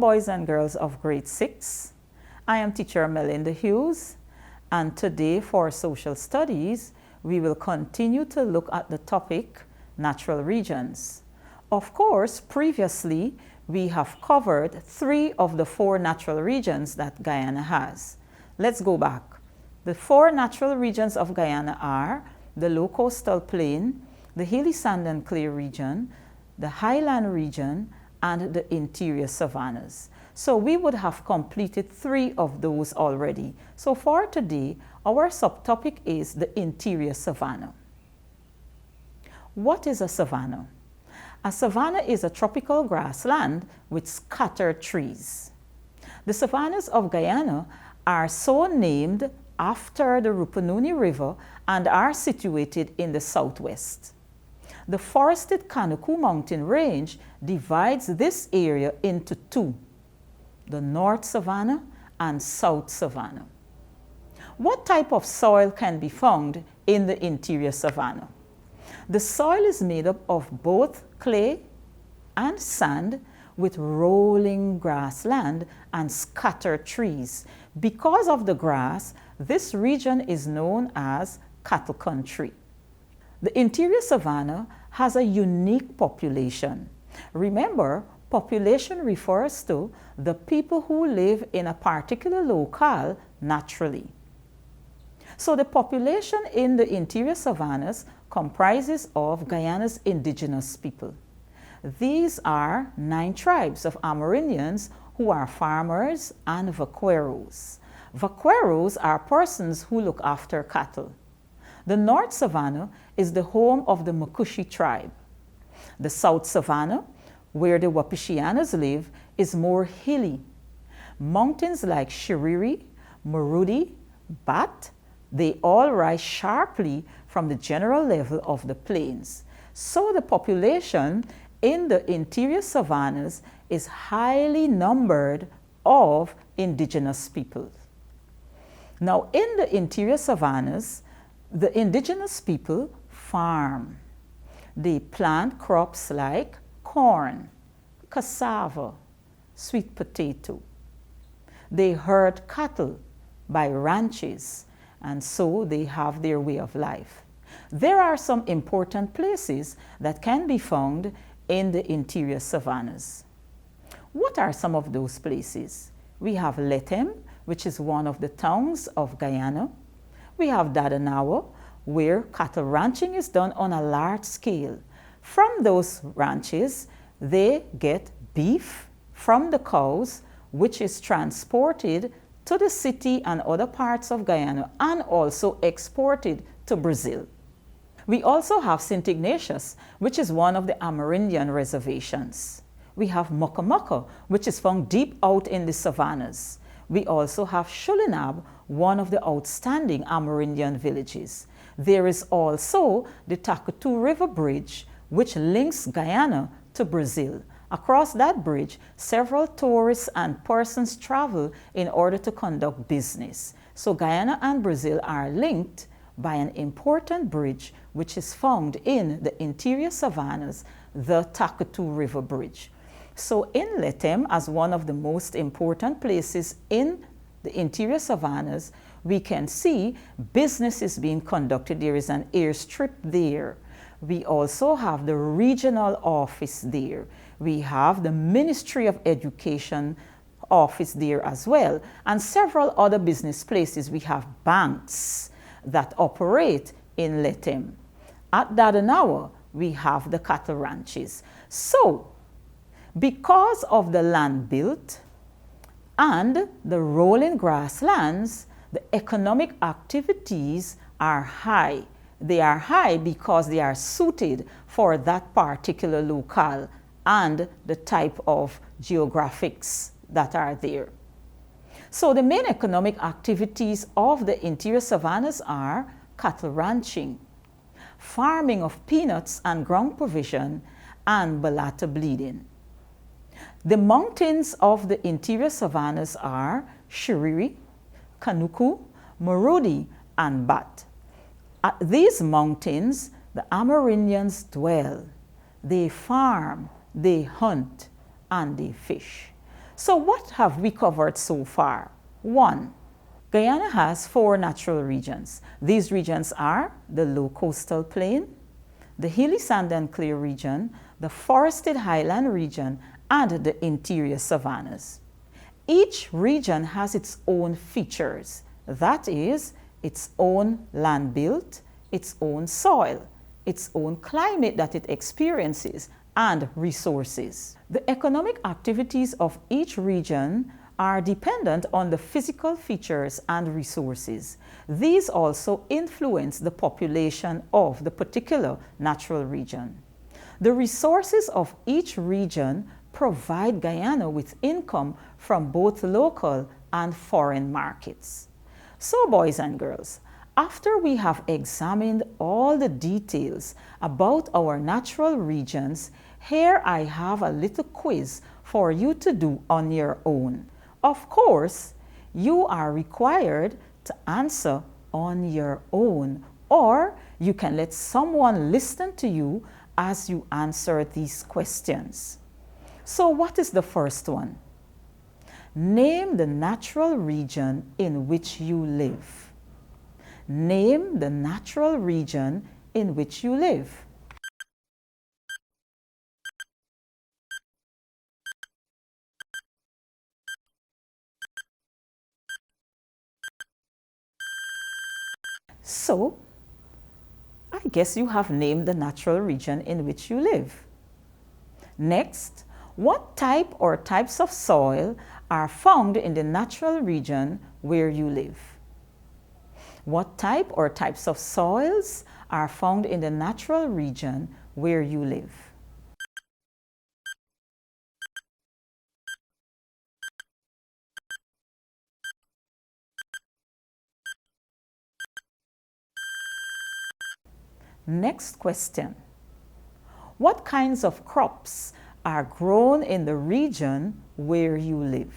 boys and girls of grade 6. I am teacher Melinda Hughes, and today for social studies, we will continue to look at the topic natural regions. Of course, previously, we have covered 3 of the 4 natural regions that Guyana has. Let's go back. The 4 natural regions of Guyana are the low coastal plain, the hilly sand and clay region, the highland region, and the interior savannas. So we would have completed 3 of those already. So for today, our subtopic is the interior savanna. What is a savanna? A savanna is a tropical grassland with scattered trees. The savannas of Guyana are so named after the Rupununi River and are situated in the southwest. The forested Kanuku mountain range divides this area into 2, the North Savanna and South Savanna. What type of soil can be found in the interior savanna? The soil is made up of both clay and sand with rolling grassland and scattered trees. Because of the grass, this region is known as cattle country. The interior savanna has a unique population. Remember, population refers to the people who live in a particular locale naturally. So the population in the interior savannas comprises of Guyana's indigenous people. These are 9 tribes of Amerindians who are farmers and vaqueros. Vaqueros are persons who look after cattle. The North Savanna is the home of the Makushi tribe. The South Savanna, where the Wapishianas live, is more hilly. Mountains like Shiriri, Marudi, Bat, they all rise sharply from the general level of the plains. So the population in the interior savannas is highly numbered of indigenous peoples. Now, in the interior savannas, the indigenous people farm. They plant crops like corn, cassava, sweet potato. They herd cattle by ranches, and so they have their way of life. There are some important places that can be found in the interior savannas. What are some of those places? We have Letem, which is one of the towns of Guyana. We have Dadanawa, where cattle ranching is done on a large scale. From those ranches, they get beef from the cows, which is transported to the city and other parts of Guyana and also exported to Brazil. We also have St. Ignatius, which is one of the Amerindian reservations. We have Mokomoko, which is found deep out in the savannas. We also have Shulinab, one of the outstanding Amerindian villages. There is also the Takatu River Bridge, which links Guyana to Brazil. Across that bridge, several tourists and persons travel in order to conduct business. So Guyana and Brazil are linked by an important bridge which is found in the interior savannas, the Takatu River Bridge. So in Letem, as one of the most important places in the interior savannas, we can see business is being conducted. There is an airstrip there. We also have the regional office there. We have the Ministry of Education office there as well, and several other business places. We have banks that operate in Letem. At Dadanawa, we have the cattle ranches. So, because of the land built and the rolling grasslands, the economic activities are high. They are high because they are suited for that particular locale and the type of geographics that are there. So the main economic activities of the interior savannas are cattle ranching, farming of peanuts and ground provision, and balata bleeding. The mountains of the interior savannas are Shiriri, Kanuku, Marudi, and Bat. At these mountains, the Amerindians dwell. They farm, they hunt, and they fish. So what have we covered so far? 1. Guyana has 4 natural regions. These regions are the low coastal plain, the hilly sand and clay region, the forested highland region, and the interior savannas. Each region has its own features, that is, its own land built, its own soil, its own climate that it experiences, and resources. The economic activities of each region are dependent on the physical features and resources. These also influence the population of the particular natural region. The resources of each region provide Guyana with income from both local and foreign markets. So, boys and girls, after we have examined all the details about our natural regions, here I have a little quiz for you to do on your own. Of course, you are required to answer on your own, or you can let someone listen to you as you answer these questions. So, what is the first one? Name the natural region in which you live. Name the natural region in which you live. So, I guess you have named the natural region in which you live. Next, what type or types of soil are found in the natural region where you live? What type or types of soils are found in the natural region where you live? Next question. What kinds of crops are grown in the region where you live?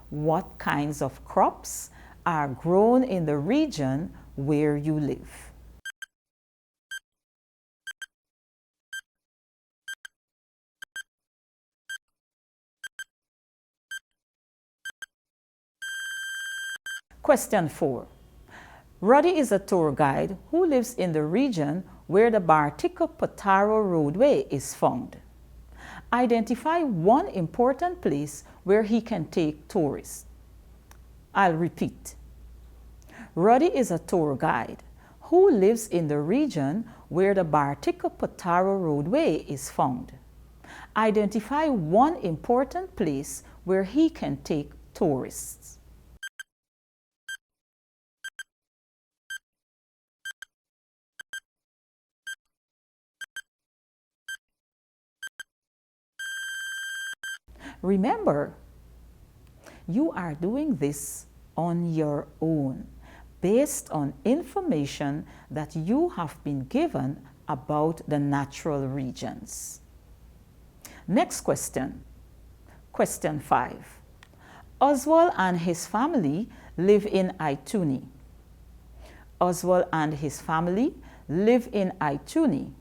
What kinds of crops are grown in the region where you live? Question 4. Ruddy is a tour guide who lives in the region where the Bartica-Potaro roadway is found. Identify one important place where he can take tourists. I'll repeat. Ruddy is a tour guide who lives in the region where the Bartica-Potaro roadway is found. Identify one important place where he can take tourists. Remember, you are doing this on your own, based on information that you have been given about the natural regions. Next question. Question 5. Oswald and his family live in Ituni. Oswald and his family live in Ituni.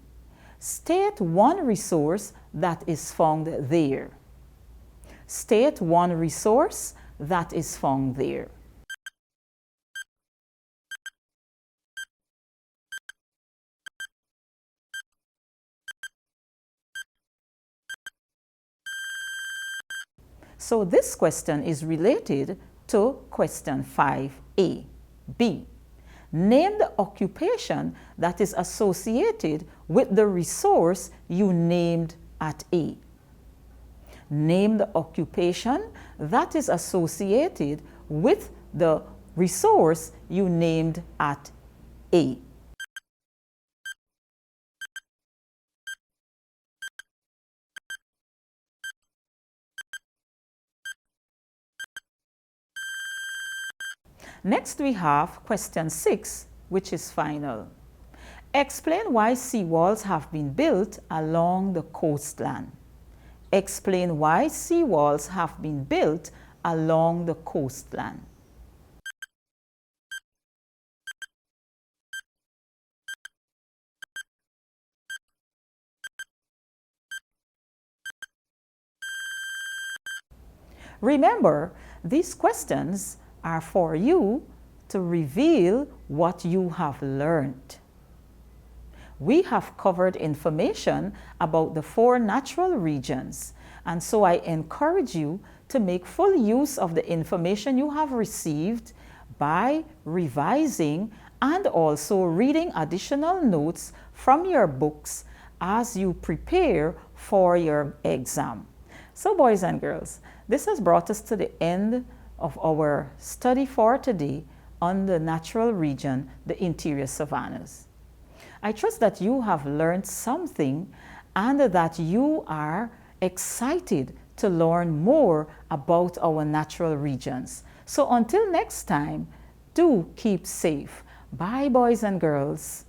State one resource that is found there. State one resource that is found there. So this question is related to question 5a. B. Name the occupation that is associated with the resource you named at A. Name the occupation that is associated with the resource you named at A. Next we have question 6, which is final. Explain why seawalls have been built along the coastline. Explain why seawalls have been built along the coastline. Remember, these questions are for you to reveal what you have learned. We have covered information about the 4 natural regions, and so I encourage you to make full use of the information you have received by revising and also reading additional notes from your books as you prepare for your exam. So boys and girls, this has brought us to the end of our study for today on the natural region, the interior savannas. I trust that you have learned something and that you are excited to learn more about our natural regions. So until next time, do keep safe. Bye, boys and girls.